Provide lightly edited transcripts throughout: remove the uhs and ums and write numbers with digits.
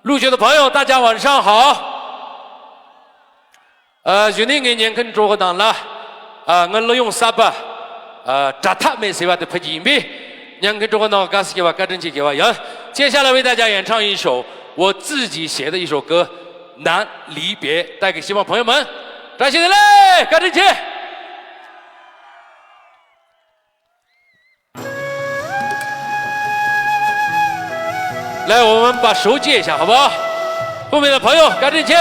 陆续的朋友，大家晚上好。今天给年跟做个档了，我利用啥吧？扎他没谁话的拍金币，年跟做个档，干死给我，干正气给我样。接下来为大家演唱一首我自己写的一首歌《难离别》，带给希望朋友们，感谢你嘞，干正气。来，我们把手借一下，好不好？后面的朋友，干正气。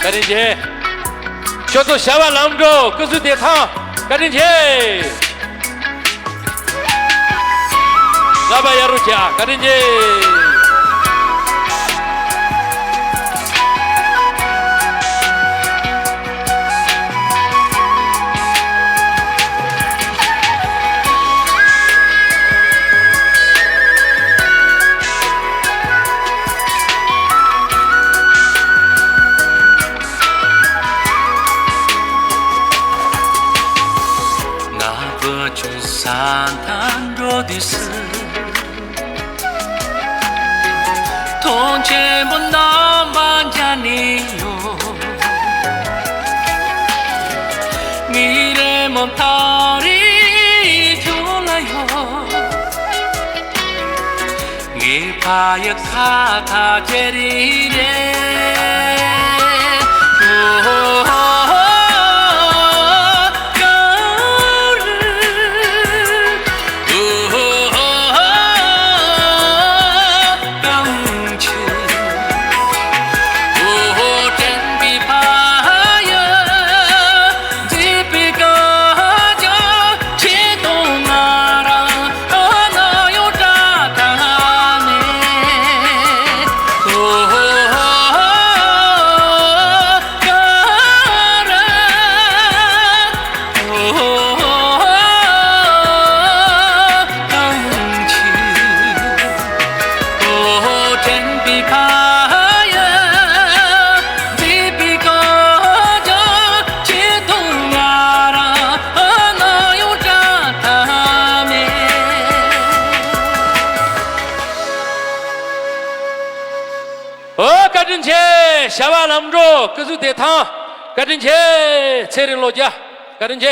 干正气，叫做下完郎州，各处点唱，干正气。拉巴亚鲁家，干正气。干正气，下完郎州，各处点唱，干正气，车人落家，干正气。